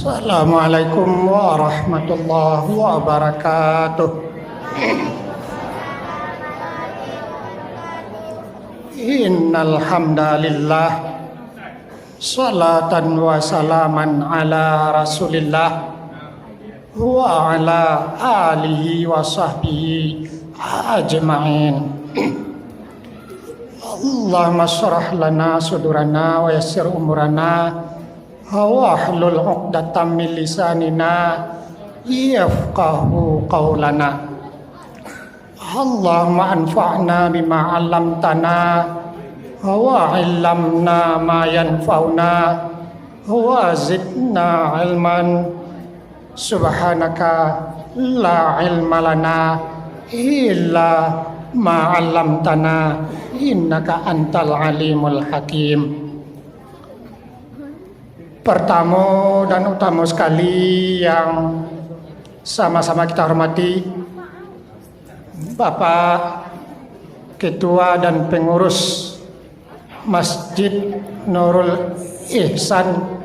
Assalamualaikum warahmatullahi wabarakatuh. Innal hamdalillah salatan wa salaman ala Rasulillah wa ala alihi wa sahbihi ajma'in. Allahumma shrah lana sudurana wa yassir umurana wahlul 'uqdatam min lisanina yafqahu qaulana. Allahumma anfa'na bima 'allamtana wa 'allamna ma yanfa'una wa zidna 'ilman. Subhanaka la 'ilma lana illa ma 'allamtana innaka antal alimul hakim. Pertama dan utama sekali yang sama-sama kita hormati Bapak Ketua dan Pengurus Masjid Nurul Ihsan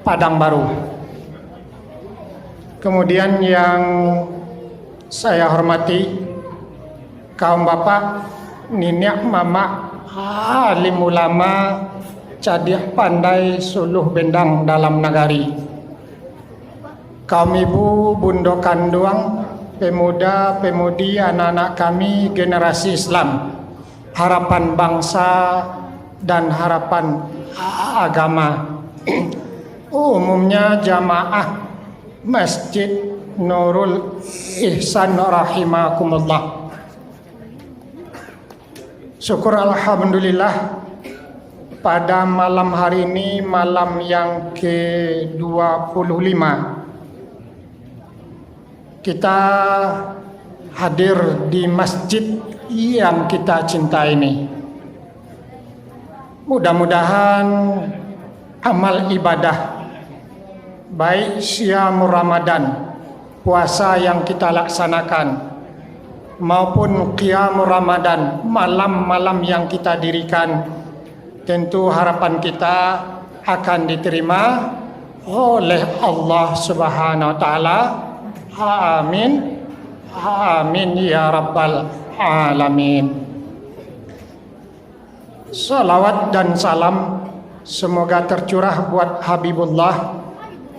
Padang Baru. Kemudian yang saya hormati kaum bapak, nenek, mama, alim ulama, cadiah pandai suluh bendang dalam nagari, kaum ibu, bundo kandung, pemuda, pemudi, anak-anak kami, generasi Islam, harapan bangsa dan harapan agama. Umumnya jamaah Masjid Nurul Ihsan rahimakumullah. Syukur alhamdulillah, pada malam hari ini, malam yang ke-25, kita hadir di masjid yang kita cintai ini. Mudah-mudahan amal ibadah, baik syamur Ramadan, puasa yang kita laksanakan, maupun qiyamul Ramadan, malam-malam yang kita dirikan, tentu harapan kita akan diterima oleh Allah Subhanahu wa taala. Amin. Amin ya rabbal alamin. Salawat dan salam semoga tercurah buat Habibullah,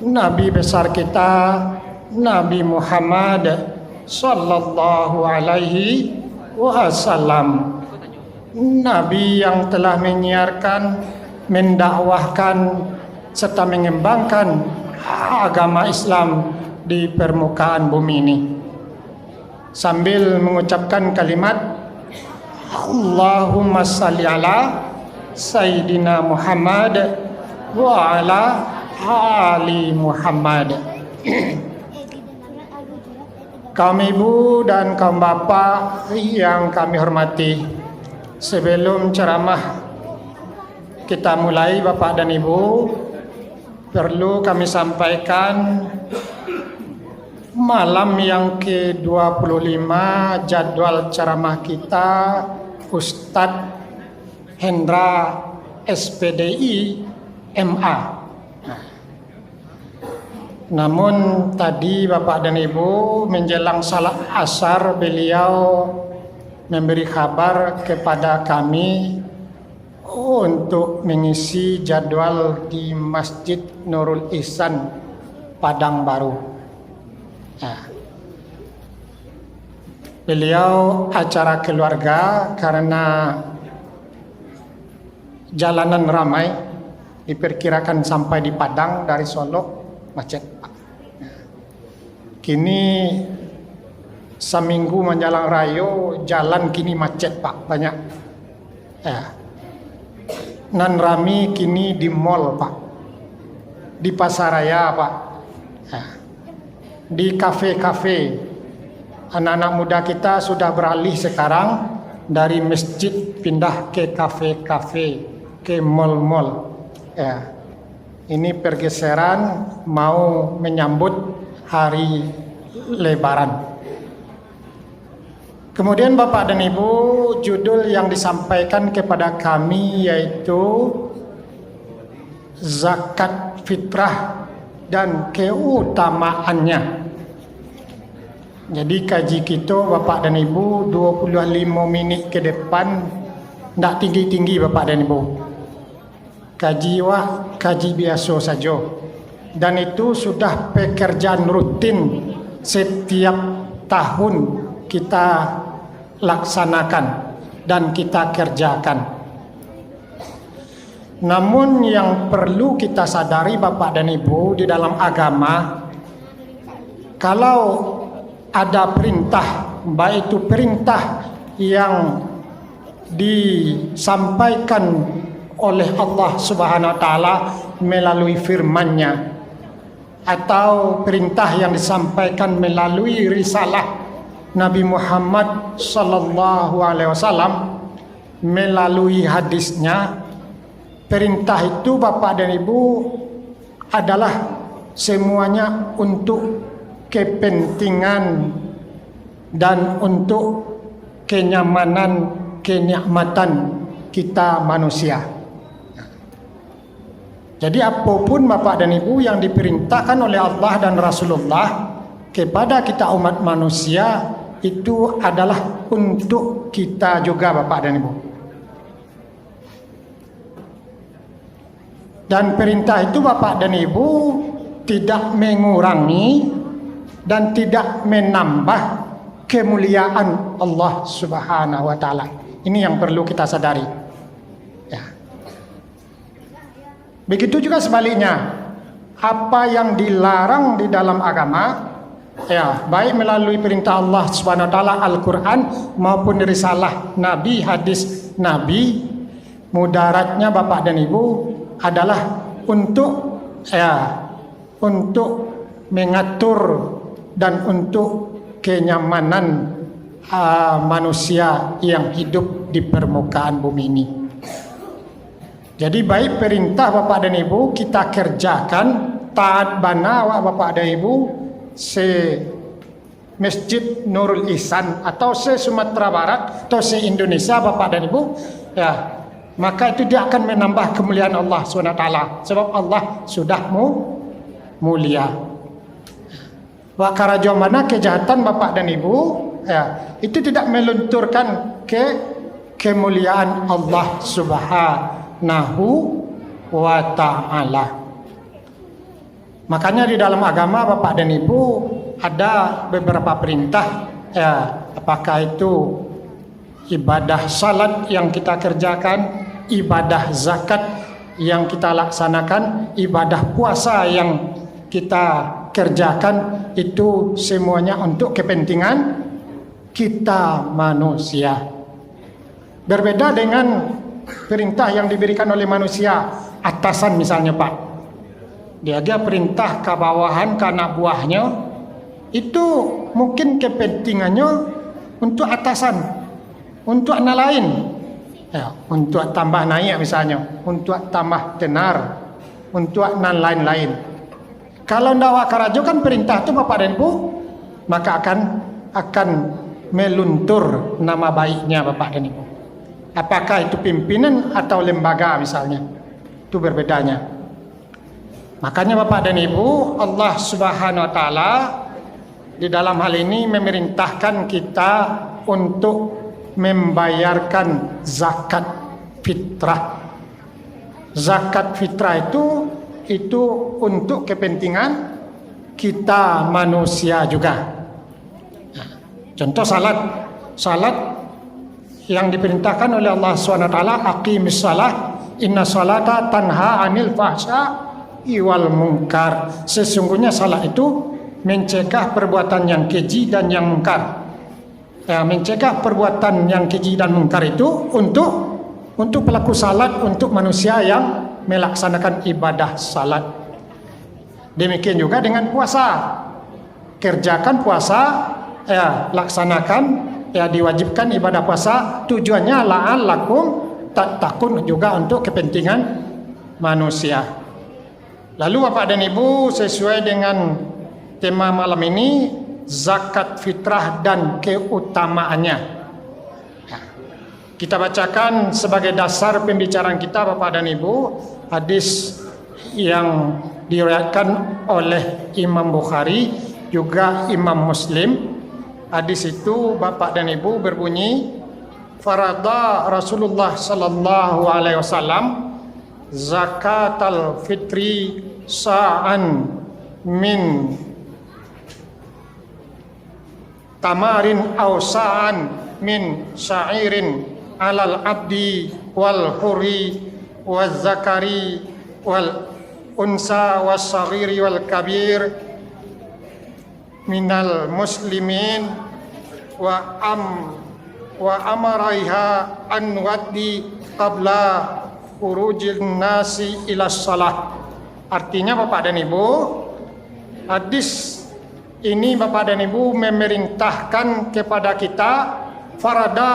Nabi besar kita, Nabi Muhammad sallallahu alaihi wasallam. Nabi yang telah menyiarkan, mendakwahkan serta mengembangkan agama Islam di permukaan bumi ini. Sambil mengucapkan kalimat Allahumma salli ala Sayyidina Muhammad wa ala ali Muhammad. Kaum ibu dan kaum bapak yang kami hormati, sebelum ceramah kita mulai, Bapak dan Ibu, perlu kami sampaikan malam yang ke-25 jadwal ceramah kita Ustadz Hendra SPDI MA. Namun tadi Bapak dan Ibu menjelang salat asar, beliau memberi kabar kepada kami untuk mengisi jadwal di Masjid Nurul Ihsan Padang Baru. Nah, beliau acara keluarga karena jalanan ramai, diperkirakan sampai di Padang dari Solo macet. Kini seminggu menjelang rayo, jalan kini macet Pak, banyak. Ya. Nan rami kini di mall Pak, di pasaraya Pak, ya. Di kafe-kafe. Anak-anak muda kita sudah beralih sekarang dari masjid pindah ke kafe-kafe, ke mall-mall. Ya. Ini pergeseran mau menyambut hari Lebaran. Kemudian Bapak dan Ibu, judul yang disampaikan kepada kami yaitu zakat fitrah dan keutamaannya. Jadi kaji kita Bapak dan Ibu 25 minit ke depan, tidak tinggi-tinggi Bapak dan Ibu. Kaji biasa saja. Dan itu sudah pekerjaan rutin setiap tahun kita laksanakan dan kita kerjakan. Namun yang perlu kita sadari Bapak dan Ibu, di dalam agama, kalau ada perintah, baik itu perintah yang disampaikan oleh Allah Subhanahu wa taala melalui firman-Nya, atau perintah yang disampaikan melalui risalah Nabi Muhammad sallallahu alaihi wasallam melalui hadisnya, perintah itu Bapak dan Ibu adalah semuanya untuk kepentingan dan untuk kenyamanan, kenikmatan kita manusia. Jadi apapun Bapak dan Ibu yang diperintahkan oleh Allah dan Rasulullah kepada kita umat manusia, itu adalah untuk kita juga Bapak dan Ibu. Dan perintah itu Bapak dan Ibu tidak mengurangi dan tidak menambah kemuliaan Allah Subhanahu wa taala. Ini yang perlu kita sadari. Ya. Begitu juga sebaliknya, apa yang dilarang di dalam agama, ya, baik melalui perintah Allah Subhanahu wa taala Al-Qur'an maupun risalah Nabi, hadis Nabi, mudaratnya Bapak dan Ibu adalah untuk mengatur dan untuk kenyamanan manusia yang hidup di permukaan bumi ini. Jadi baik perintah Bapak dan Ibu kita kerjakan, taat bana Bapak dan Ibu se Masjid Nurul Ihsan atau se Sumatera Barat atau se Indonesia Bapak dan Ibu, ya, maka itu dia akan menambah kemuliaan Allah SWT, sebab Allah sudah mulia. Wakarajo mana kejahatan Bapak dan Ibu, ya, itu tidak melunturkan kemuliaan Allah Subhanahu wa ta'ala. Makanya di dalam agama Bapak dan Ibu ada beberapa perintah, ya, apakah itu ibadah salat yang kita kerjakan, ibadah zakat yang kita laksanakan, ibadah puasa yang kita kerjakan, itu semuanya untuk kepentingan kita manusia. Berbeda dengan perintah yang diberikan oleh manusia atasan misalnya Pak, dia perintah ke bawahan, ke anak buahnya, itu mungkin kepentingannya untuk atasan, untuk anak lain, ya, untuk tambah naik misalnya, untuk tambah tenar, untuk anak lain-lain. Kalau ndak wakarajo kan perintah itu Bapak dan Ibu, maka akan meluntur nama baiknya Bapak dan Ibu. Apakah itu pimpinan atau lembaga misalnya, itu berbedanya. Makanya Bapak dan Ibu, Allah Subhanahu wa taala di dalam hal ini memerintahkan kita untuk membayarkan zakat fitrah. Zakat fitrah itu untuk kepentingan kita manusia juga. Nah, contoh salat yang diperintahkan oleh Allah SWT, aqimis salah, inna salata tanha anil fahsya iwal mungkar. Sesungguhnya salat itu mencegah perbuatan yang keji dan yang mungkar. Ya, mencegah perbuatan yang keji dan mungkar itu untuk pelaku salat, untuk manusia yang melaksanakan ibadah salat. Demikian juga dengan puasa. Kerjakan puasa, ya, laksanakan, ya, diwajibkan ibadah puasa, tujuannya la'allakum tattaqun, juga untuk kepentingan manusia. Lalu Bapak dan Ibu, sesuai dengan tema malam ini, zakat fitrah dan keutamaannya, kita bacakan sebagai dasar pembicaraan kita Bapak dan Ibu hadis yang diriwayatkan oleh Imam Bukhari juga Imam Muslim. Hadis itu Bapak dan Ibu berbunyi, farada Rasulullah sallallahu alaihi wasallam zakatal fitri sa'an min tamarin aw sa'an min sya'irin alal abdi wal huri wal zakari wal unsa was saghiri wal kabir minal muslimin wa amaraiha an waddi qabla khurujin nasi ila shalah. Artinya Bapak dan Ibu, hadis ini Bapak dan Ibu memerintahkan kepada kita, farada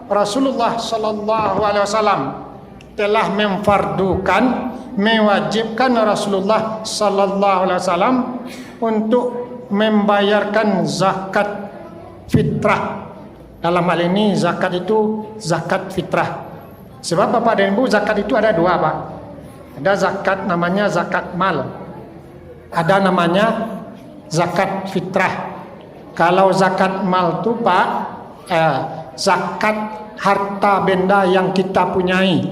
Rasulullah sallallahu alaihi wasallam telah memfardukan, mewajibkan Rasulullah sallallahu alaihi wasallam untuk membayarkan zakat fitrah. Dalam hal ini zakat itu zakat fitrah. Sebab Bapak dan Ibu, zakat itu ada dua, Pak. Ada zakat namanya zakat mal, ada namanya zakat fitrah. Kalau zakat mal itu Pak, zakat harta benda yang kita punyai,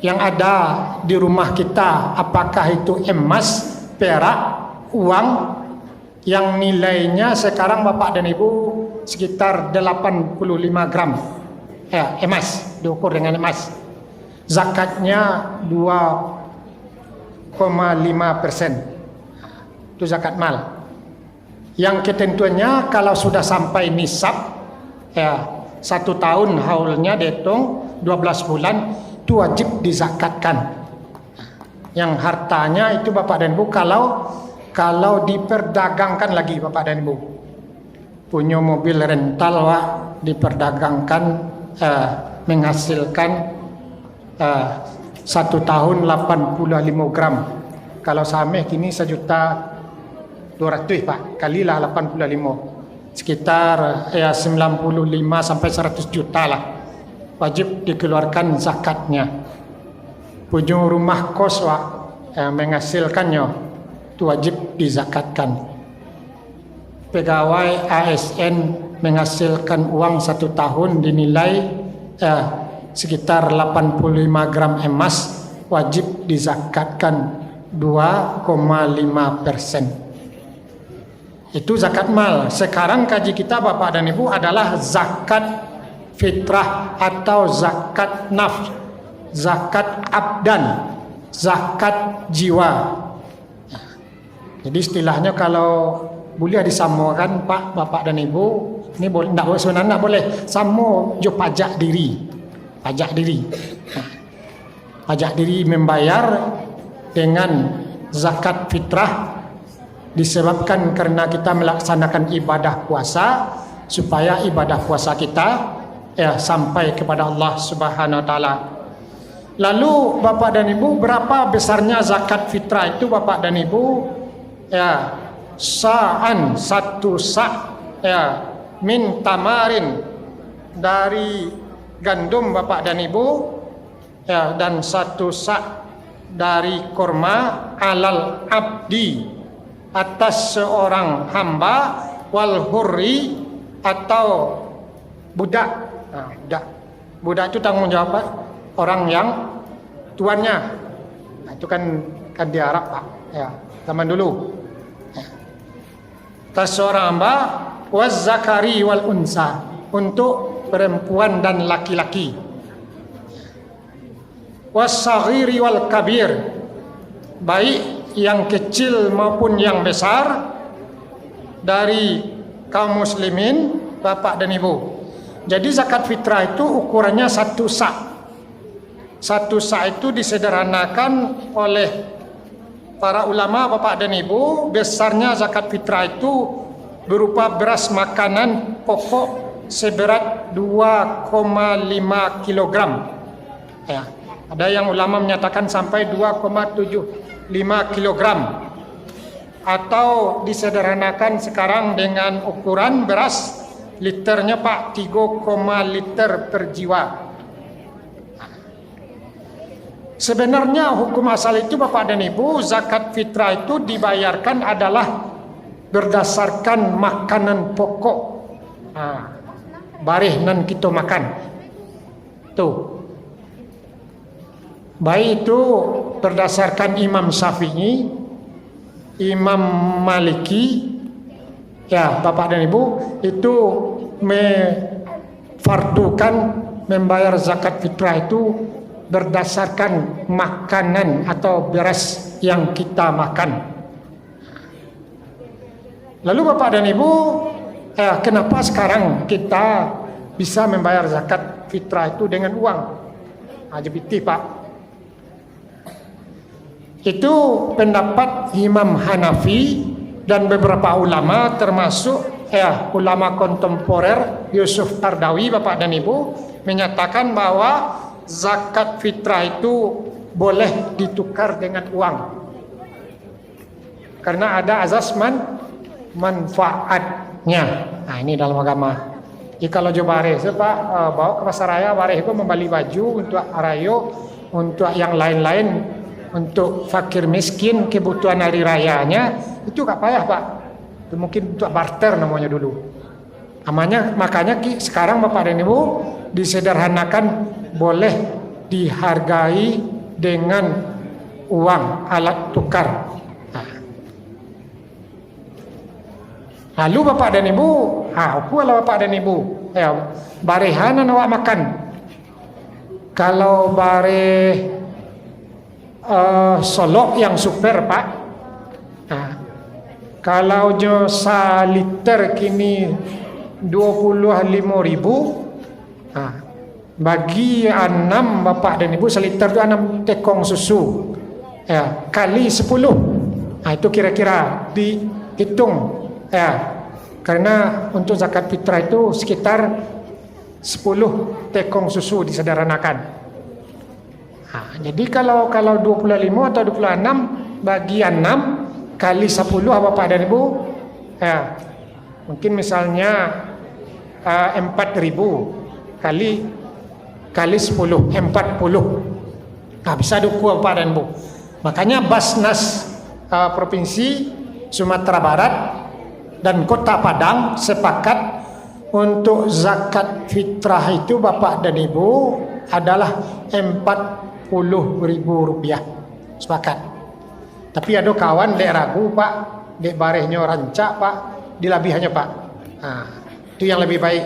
yang ada di rumah kita, apakah itu emas, perak, uang, yang nilainya sekarang Bapak dan Ibu sekitar 85 gram emas, diukur dengan emas. Zakatnya 2,5%. Itu zakat mal. Yang ketentuannya kalau sudah sampai nisab, 1 tahun haulnya dihitung 12 bulan, itu wajib dizakatkan. Yang hartanya itu Bapak dan Ibu kalau diperdagangkan lagi Bapak dan Ibu, punya mobil rental Pak, diperdagangkan menghasilkan 1 tahun 85 gram. Kalau sameh kini 1.200.000 Pak, kalilah 85, sekitar 95 sampai 100 juta lah, wajib dikeluarkan zakatnya. Punya rumah kos Pak, menghasilkannya, itu wajib dizakatkan. Pegawai ASN menghasilkan uang 1 tahun dinilai sekitar 85 gram emas, wajib dizakatkan 2,5%. Itu zakat mal. Sekarang kaji kita Bapak dan Ibu adalah zakat fitrah atau zakat nafs, zakat abdan, zakat jiwa. Jadi istilahnya kalau boleh disamakan Pak, Bapak dan Ibu, ini boleh, sebenarnya boleh sama jo pajak diri. Pajak diri. Pajak diri membayar dengan zakat fitrah disebabkan karena kita melaksanakan ibadah puasa, supaya ibadah puasa kita sampai kepada Allah Subhanahu wa taala. Lalu Bapak dan Ibu, berapa besarnya zakat fitrah itu Bapak dan Ibu? Sa'an, 1 sa' min tamarin, dari gandum Bapak dan Ibu, dan 1 sa' dari kurma, alal abdi, atas seorang hamba, wal hurri, atau budak. Budak itu tanggung jawab orang yang tuannya. Itu kan di Arab Pak, zaman dulu. Atas seorang hamba, waz zakari wal unsa, untuk perempuan dan laki-laki, was-saghiri wal kabir, baik yang kecil maupun yang besar dari kaum muslimin Bapak dan Ibu. Jadi zakat fitrah itu ukurannya 1 sa'. 1 sa' itu disederhanakan oleh para ulama Bapak dan Ibu. Besarnya zakat fitrah itu berupa beras makanan pokok seberat 2,5 kilogram. Ada yang ulama menyatakan sampai 2,75 kilogram, atau disederhanakan sekarang dengan ukuran beras liternya Pak, 3, liter per jiwa. Sebenarnya hukum asal itu Bapak dan Ibu, zakat fitrah itu dibayarkan adalah berdasarkan makanan pokok. Barih nan kita makan. Tuh. Baik itu berdasarkan Imam Syafi'i, Imam Maliki, ya Bapak dan Ibu, itu fardukan membayar zakat fitrah itu berdasarkan makanan atau beras yang kita makan. Lalu Bapak dan Ibu, kenapa sekarang kita bisa membayar zakat fitrah itu dengan uang? LGBT Pak. Itu pendapat Imam Hanafi dan beberapa ulama termasuk ulama kontemporer Yusuf Qaradawi Bapak dan Ibu menyatakan bahwa zakat fitrah itu boleh ditukar dengan uang karena ada azas manfaatnya. Nah ini dalam agama. Jadi kalau jo bareh Pak bawa ke pasar raya, bareh itu membeli baju untuk arayo, untuk yang lain-lain, untuk fakir miskin kebutuhan hari rayanya, itu gak payah Pak. Itu mungkin untuk barter namanya dulu. Makanya sekarang Bapak dan Ibu disederhanakan boleh dihargai dengan uang alat tukar. Lalu Bapak dan Ibu, apalah Bapak dan Ibu, barehanan awak makan. Kalau bareh solok yang super Pak, kalau jo saliter kini 25.000, bagi 6 Bapak dan Ibu seliter itu 6 tekong susu, kali 10, itu kira-kira dihitung, karena untuk zakat fitrah itu sekitar 10 tekong susu disederhanakan. Jadi kalau 25 atau 26 bagi 6 kali 10 Bapak dan Ibu, mungkin misalnya 4.000 kali 10 40. Bisa duku Bapak dan Ibu. Makanya Basnas Provinsi Sumatera Barat dan Kota Padang sepakat untuk zakat fitrah itu Bapak dan Ibu adalah 40.000 rupiah. Sepakat. Tapi ada kawan dek ragu Pak, dek barehnya rancak Pak, dilabihannya Pak. Itu yang lebih baik.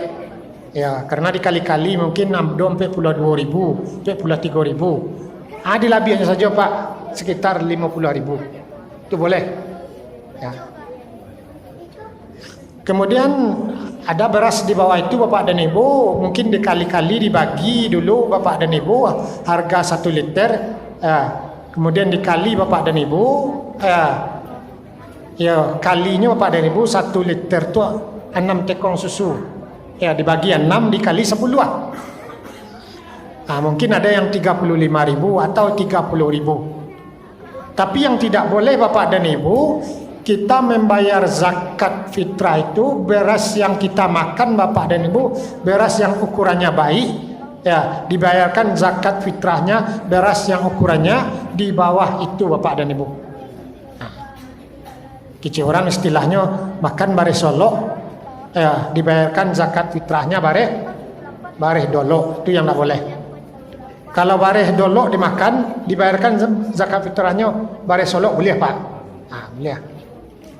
Ya, karena dikali-kali mungkin 42.000, 43.000. Dilabihannya saja Pak, sekitar 50.000. Itu boleh. Ya. Kemudian ada beras di bawah itu Bapak dan Ibu, mungkin dikali-kali dibagi dulu Bapak dan Ibu harga 1 liter, kemudian dikali Bapak dan Ibu, kalinya Bapak dan Ibu 1 liter itu 6 tekong susu, dibagi 6 dikali 10 mungkin ada yang 35.000 atau 30.000. Tapi yang tidak boleh Bapak dan Ibu, kita membayar zakat fitrah itu beras yang kita makan Bapak dan Ibu, beras yang ukurannya baik, dibayarkan zakat fitrahnya beras yang ukurannya di bawah itu Bapak dan Ibu. Kici orang istilahnya makan bareh solok, dibayarkan zakat fitrahnya bareh dolok, itu yang tidak boleh. Kalau bareh dolok dimakan, dibayarkan zakat fitrahnya bareh solok, boleh Pak? Boleh.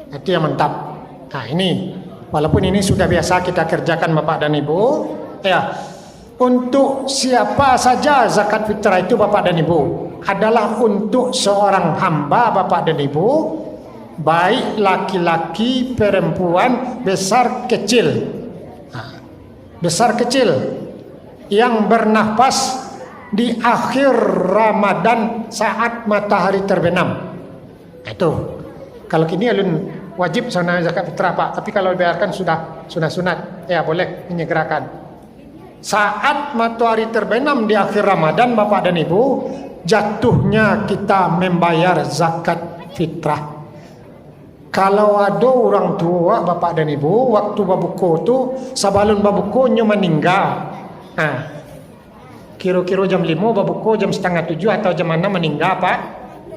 Itu yang mantap. Ini walaupun ini sudah biasa kita kerjakan Bapak dan Ibu, untuk siapa saja zakat fitrah itu Bapak dan Ibu adalah untuk seorang hamba Bapak dan Ibu, baik laki-laki, perempuan, besar kecil. Besar kecil yang bernafas di akhir Ramadan saat matahari terbenam. Itu. Kalau kini alun wajib sana zakat fitrah Pak, tapi kalau dibayarkan sudah sunat, boleh menyegerakan. Saat matahari terbenam di akhir Ramadan Bapak dan Ibu, jatuhnya kita membayar zakat fitrah. Kalau ada orang tua Bapak dan Ibu waktu babuko tu, sebelum babukonya meninggal, kira-kira jam 5 berbuka, jam setengah 7 atau jam 6 meninggal Pak,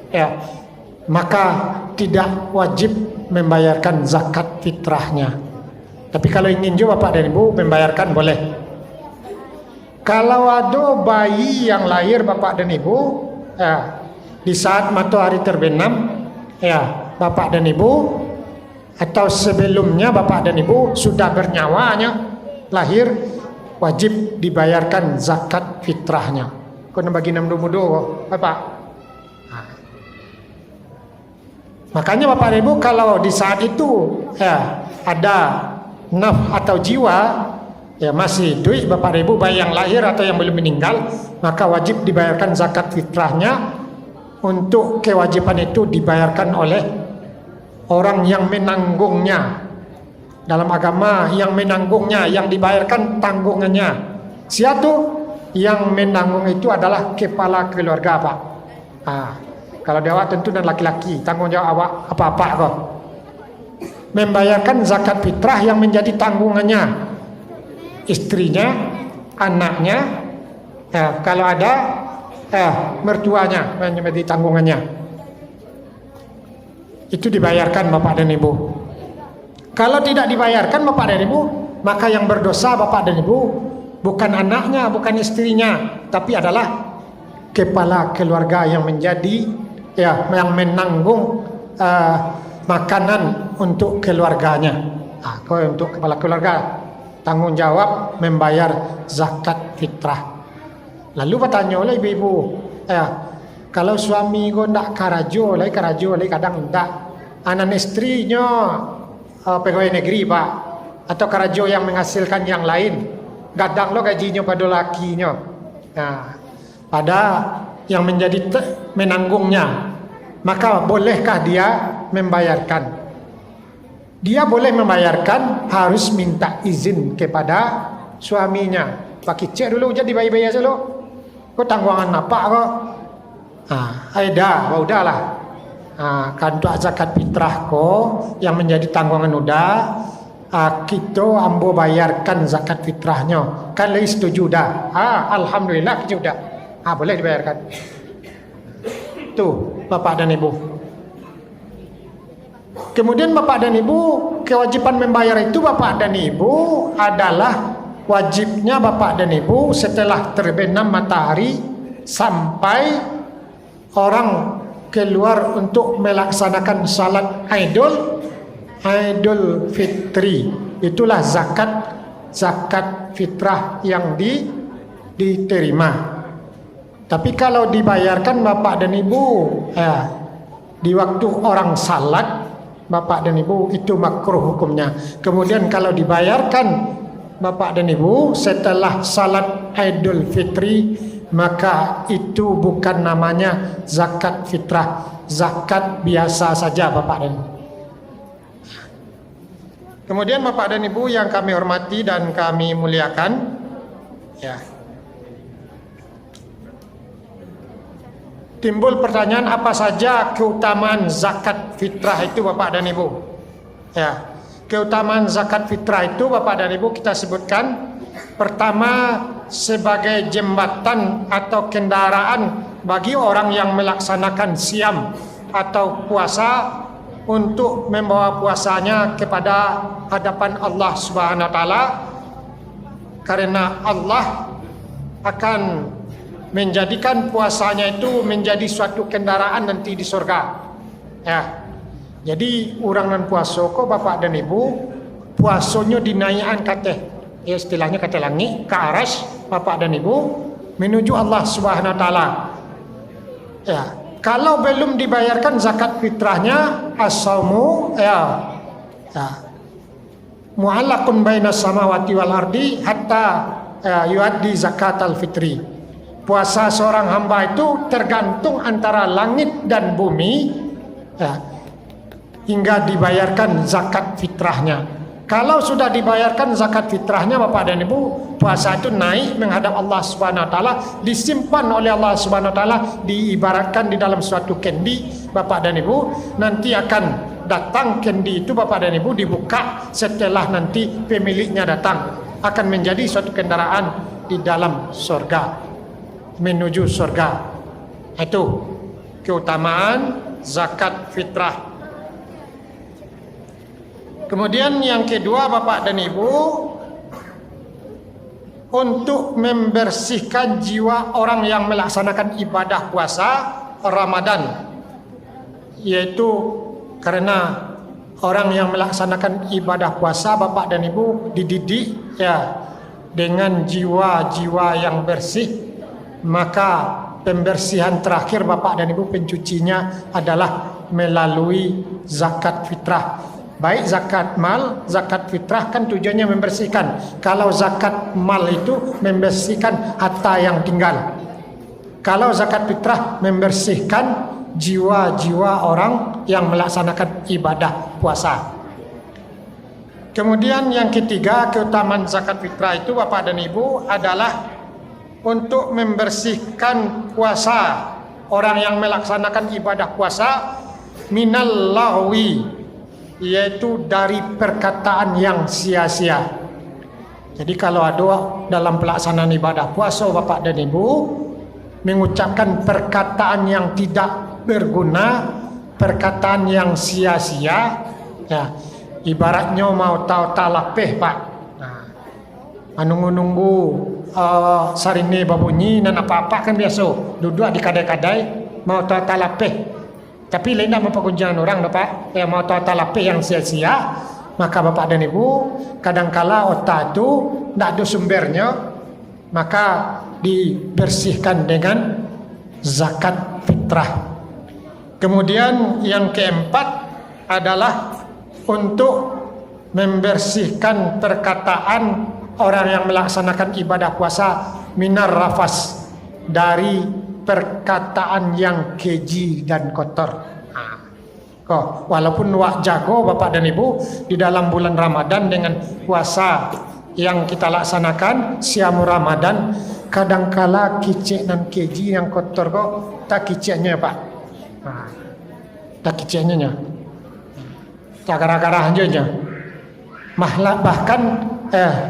ya, maka tidak wajib membayarkan zakat fitrahnya. Tapi kalau ingin juga Bapak dan Ibu membayarkan boleh. Kalau ada bayi yang lahir Bapak dan Ibu, ya, di saat matahari terbenam, ya, Bapak dan Ibu, atau sebelumnya Bapak dan Ibu sudah bernyawa lahir, wajib dibayarkan zakat fitrahnya. Kena bagi 6 mudo Bapak. Makanya Bapak dan Ibu kalau di saat itu, ya, ada naf atau jiwa, ya, masih duit Bapak dan Ibu, bayi yang lahir atau yang belum meninggal, maka wajib dibayarkan zakat fitrahnya. Untuk kewajiban itu dibayarkan oleh orang yang menanggungnya. Dalam agama yang menanggungnya, yang dibayarkan tanggungannya. Siapa yang menanggung itu adalah kepala keluarga Pak. Kalau dia awak tentu dan laki-laki, tanggung jawab awak apa-apa kok. Membayarkan zakat fitrah yang menjadi tanggungannya istrinya, anaknya, ya, kalau ada mertuanya menjadi tanggungannya. Itu dibayarkan Bapak dan Ibu. Kalau tidak dibayarkan Bapak dan Ibu, maka yang berdosa Bapak dan Ibu bukan anaknya, bukan istrinya, tapi adalah kepala keluarga yang menjadi, ya, yang menanggung makanan untuk keluarganya. Kalau untuk kepala keluarga tanggung jawab membayar zakat fitrah. Lalu bertanya oleh ibu-ibu, kalau suami kau ndak karajo lagi kadang ndak, anak istrinya pegawai negeri Pak, atau karajo yang menghasilkan yang lain, gadang lo gajinya pada lakinya. Pada yang menjadi menanggungnya, maka bolehkah dia membayarkan? Dia boleh membayarkan, harus minta izin kepada suaminya. Pakai cek dulu, jadi bayi-bayi dulu. Kau tanggungan apa kok? Udahlah. Kantuk zakat fitrah kok yang menjadi tanggungan udah. Kita ambo bayarkan zakat fitrahnya. Kan lagi setuju dah. Alhamdulillah kita udah. Boleh dibayarkan. Tuh, Bapak dan Ibu. Kemudian Bapak dan Ibu, kewajiban membayar itu Bapak dan Ibu adalah wajibnya Bapak dan Ibu setelah terbenam matahari sampai orang keluar untuk melaksanakan salat Idul Fitri. Itulah zakat fitrah yang diterima. Tapi kalau dibayarkan Bapak dan Ibu, di waktu orang salat Bapak dan Ibu, itu makruh hukumnya. Kemudian kalau dibayarkan Bapak dan Ibu setelah salat Idul Fitri, maka itu bukan namanya zakat fitrah, zakat biasa saja Bapak dan Ibu. Kemudian Bapak dan Ibu yang kami hormati dan kami muliakan, ya, timbul pertanyaan apa saja keutamaan zakat fitrah itu Bapak dan Ibu. Ya, keutamaan zakat fitrah itu Bapak dan Ibu kita sebutkan. Pertama, sebagai jembatan atau kendaraan bagi orang yang melaksanakan siam atau puasa untuk membawa puasanya kepada hadapan Allah Subhanahu wa taala, karena Allah akan menjadikan puasanya itu menjadi suatu kendaraan nanti di surga. Ya. Jadi orang nan puasa kok Bapak dan Ibu, puasanya dinaikkan kate, ya istilahnya kate langit ke aras Bapak dan Ibu menuju Allah Subhanahu wa taala. Ya, kalau belum dibayarkan zakat fitrahnya, as-saumu mu'allaqun bainas samawati wal ardi hatta yuaddi zakatal fitri. Puasa seorang hamba itu tergantung antara langit dan bumi, hingga dibayarkan zakat fitrahnya. Kalau sudah dibayarkan zakat fitrahnya Bapak dan Ibu, puasa itu naik menghadap Allah Subhanahu wa taala, disimpan oleh Allah Subhanahu wa taala, diibaratkan di dalam suatu kendi Bapak dan Ibu, nanti akan datang kendi itu Bapak dan Ibu dibuka setelah nanti pemiliknya datang, akan menjadi suatu kendaraan di dalam surga. menuju surga. Itu keutamaan zakat fitrah. Kemudian yang kedua Bapak dan Ibu, untuk membersihkan jiwa orang yang melaksanakan ibadah puasa Ramadan, yaitu karena orang yang melaksanakan ibadah puasa Bapak dan Ibu dididik dengan jiwa-jiwa yang bersih, maka pembersihan terakhir Bapak dan Ibu pencucinya adalah melalui zakat fitrah. Baik zakat mal, zakat fitrah kan tujuannya membersihkan. Kalau zakat mal itu membersihkan harta yang tinggal. Kalau zakat fitrah membersihkan jiwa-jiwa orang yang melaksanakan ibadah puasa. Kemudian yang ketiga, keutamaan zakat fitrah itu Bapak dan Ibu adalah untuk membersihkan puasa orang yang melaksanakan ibadah puasa minal lahwi, yaitu dari perkataan yang sia-sia. Jadi kalau ada dalam pelaksanaan ibadah puasa Bapak dan Ibu mengucapkan perkataan yang tidak berguna, perkataan yang sia-sia, ibaratnya mau tahu talapeh Pak. Menunggu sarine babunyi dan apa-apa kan biasa duduk di kadai-kadai mau tahu talapeh. Tapi lain nak mempergunjang orang Bapak yang mau tahu talapeh yang sia-sia, maka Bapak dan Ibu kadangkala otak itu tidak ada sumbernya, maka dibersihkan dengan zakat fitrah. Kemudian yang keempat adalah untuk membersihkan perkataan orang yang melaksanakan ibadah puasa minar rafas, dari perkataan yang keji dan kotor. Walaupun wak jago Bapak dan Ibu di dalam bulan Ramadan dengan puasa yang kita laksanakan siamu Ramadan, kadangkala kicik dan keji yang kotor kok tak kiciknya Pak. Tak kiciknya tak gara-gara aja. Bahkan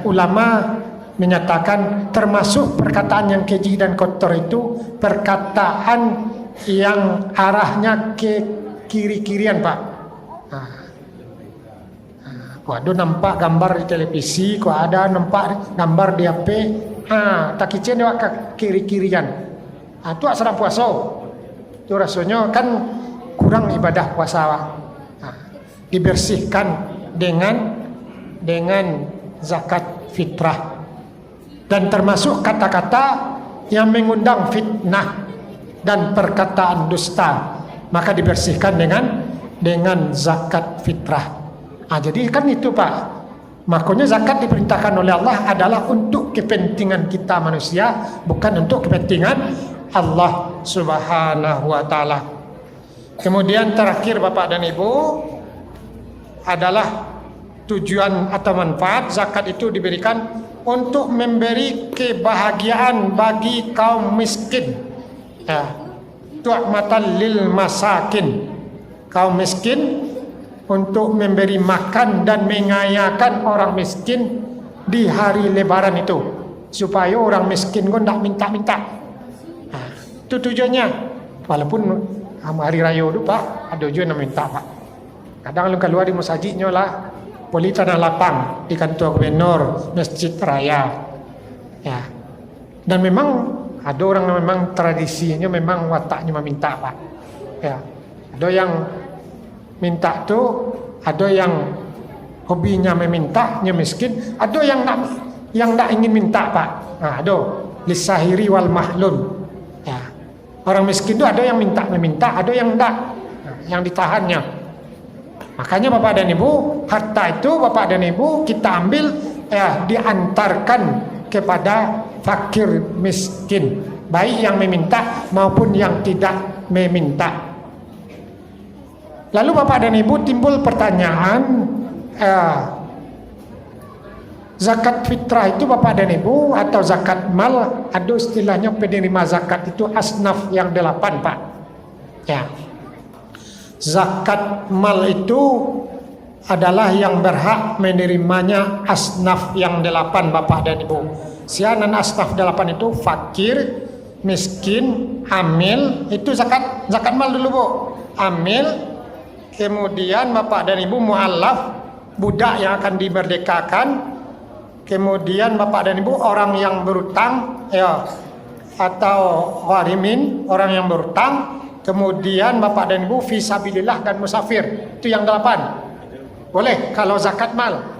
ulama menyatakan termasuk perkataan yang keji dan kotor itu perkataan yang arahnya ke kiri-kirian Pak. Ada nampak gambar di televisi, kok ada nampak gambar di HP, tak kicen dia ke kiri-kirian. Itu asal puasa. Itu rasanya kan kurang ibadah puasa. Dibersihkan dengan zakat fitrah. Dan termasuk kata-kata yang mengundang fitnah dan perkataan dusta, maka dibersihkan dengan zakat fitrah. Jadi kan itu Pak. Makanya zakat diperintahkan oleh Allah adalah untuk kepentingan kita manusia, bukan untuk kepentingan Allah Subhanahu wa taala. Kemudian terakhir Bapak dan Ibu adalah tujuan atau manfaat zakat itu diberikan untuk memberi kebahagiaan bagi kaum miskin. Tu'matan lil masakin, kaum miskin, untuk memberi makan dan mengayakan orang miskin di hari lebaran itu, supaya orang miskin pun tak minta-minta. Itu tujuannya. Walaupun hari raya itu Pak ada juga yang minta Pak. Kadang lu keluar di masjidnya lah, poli tanah lapang di kantor gubernur masjid raya. Dan memang ada orang yang memang tradisinya memang wataknya meminta Pak. Ada yang minta tuh, ada yang hobinya memintanya miskin, ada yang tak ingin minta Pak. Ada lisahiri wal mahlum. Orang miskin itu ada yang meminta, ada yang enggak, yang ditahannya. Makanya Bapak dan Ibu, harta itu Bapak dan Ibu kita ambil diantarkan kepada fakir miskin, baik yang meminta maupun yang tidak meminta. Lalu Bapak dan Ibu timbul pertanyaan, zakat fitrah itu Bapak dan Ibu atau zakat mal, ada istilahnya penerima zakat itu asnaf yang 8 Pak. Zakat mal itu adalah yang berhak menerimanya asnaf yang 8 Bapak dan Ibu. Sianan asnaf 8 itu fakir, miskin, amil, itu zakat mal dulu Bu. Amil, kemudian bapak dan ibu mu'allaf, budak yang akan dimerdekakan, kemudian bapak dan ibu orang yang berutang, ya, atau gharimin, orang yang berutang, kemudian bapak dan ibu fisabilillah dan musafir. Itu yang 8. Boleh kalau zakat mal.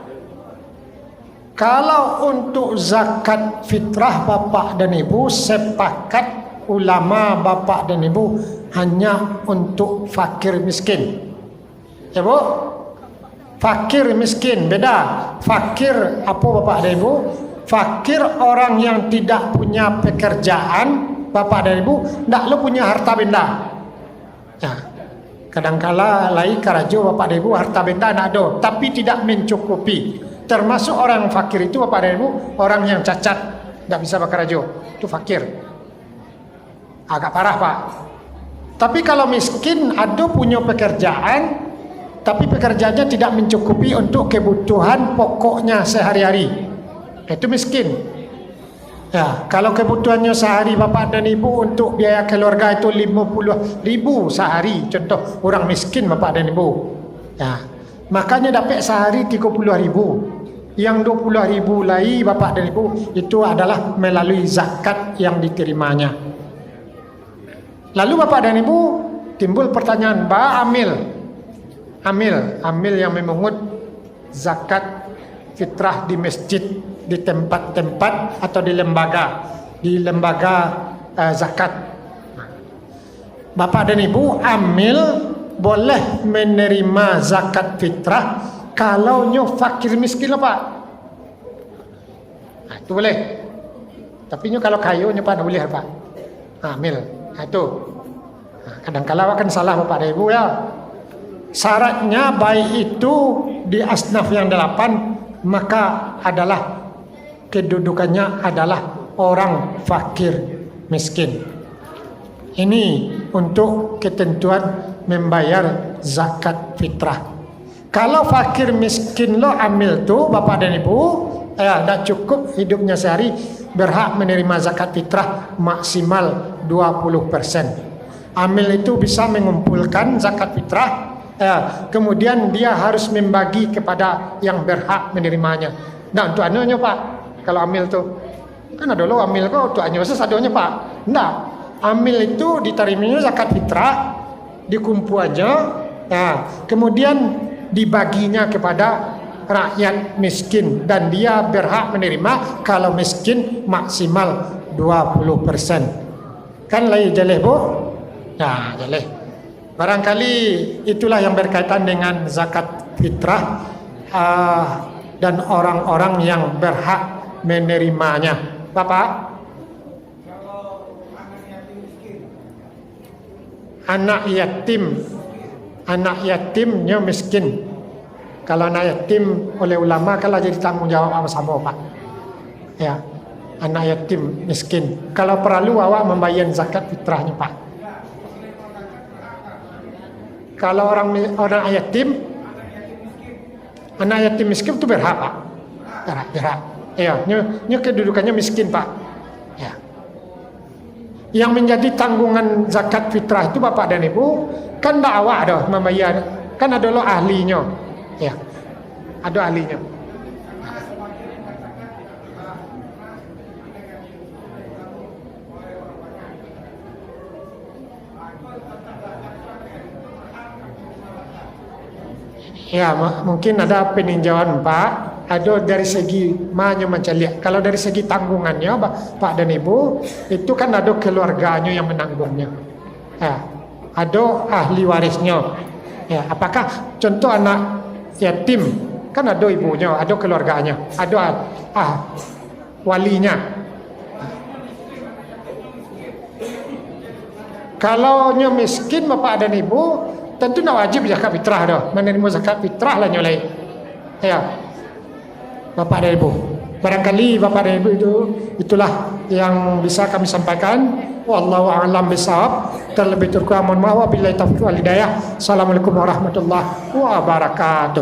Kalau untuk zakat fitrah bapak dan ibu, sepakat ulama bapak dan ibu hanya untuk fakir miskin. Ya Bu? Fakir miskin beda. Fakir apa bapak dan ibu? Fakir orang yang tidak punya pekerjaan, bapak dan ibu, ndak lo punya harta benda. Ya. Kadangkala lai karajo bapak dan ibu harta benda nak ada, tapi tidak mencukupi. Termasuk orang fakir itu bapak dan ibu, orang yang cacat, tidak bisa bekerja, itu fakir. Agak parah Pak. Tapi kalau miskin ada punya pekerjaan, tapi pekerjaannya tidak mencukupi untuk kebutuhan pokoknya sehari-hari, itu miskin. Ya, kalau kebutuhannya sehari bapak dan ibu untuk biaya keluarga itu 50.000 sehari, contoh orang miskin bapak dan ibu. Ya, makanya dapat sehari 30.000. Yang 20.000 lagi bapak dan ibu itu adalah melalui zakat yang diterimanya. Lalu bapak dan ibu timbul pertanyaan, amil yang memungut zakat fitrah di masjid, di tempat-tempat atau di lembaga zakat. Bapak dan ibu amil boleh menerima zakat fitrah kalau nyo fakir miskin lah Pak. Nah, itu boleh. Tapi nyo kalau kayu nyo Pak tidak boleh Pak. Amil. Nah, itu. Nah, kadang-kala kan salah Bapak dan Ibu ya. Syaratnya baik itu di asnaf yang 8, maka adalah kedudukannya adalah orang fakir miskin. Ini untuk ketentuan membayar zakat fitrah. Kalau fakir miskin lo amil tuh bapak dan ibu, ya dah cukup hidupnya sehari, berhak menerima zakat fitrah maksimal 20%. Amil itu bisa mengumpulkan zakat fitrah, ya, kemudian dia harus membagi kepada yang berhak menerimanya. Nah untuk anunya Pak, kalau amil tuh kan ada lo amil kok untuk anu sesadonya Pak. Nah amil itu diterimanya zakat fitrah, dikumpul aja, ya, kemudian dibaginya kepada rakyat miskin dan dia berhak menerima kalau miskin maksimal 20%. Kan lagi jaleh Bu? Nah, jaleh. Barangkali itulah yang berkaitan dengan zakat fitrah dan orang-orang yang berhak menerimanya. Bapak? Anak yatimnya miskin. Kalau anak yatim oleh ulama kalau jadi tanggung jawab sama Pak. Ya, anak yatim miskin. Kalau perlu awak membayar zakat fitrahnya Pak. Kalau orang yatim, anak yatim miskin itu berhak Pak. Berhak. Ya, ini kedudukannya miskin Pak. Ya. Yang menjadi tanggungan zakat fitrah itu bapak dan ibu kan tidak awak dah membayar, kan ada lo ahlinya, ya, ada ahlinya. Ya, mungkin ada peninjauan Pak, ada dari segi mana macam lihat. Kalau dari segi tanggungannya Pak dan Ibu itu kan ada keluarganya yang menanggungnya. Ya. Ada ahli warisnya. Ya, apakah contoh anak yatim kan ada ibunya, ada keluarganya, ada walinya. Kalau nya miskin bapak dan ibu tentu nak wajib zakat fitrah dah, menerima zakat fitrah lah nyolai. Ya, bapak dan ibu. Barangkali bapak dan ibu itulah yang bisa kami sampaikan. Wallahu a'lam bishawab. Terlebih kurang mohon maaf, wabillahi taufiq wal hidayah. Assalamualaikum warahmatullahi wabarakatuh.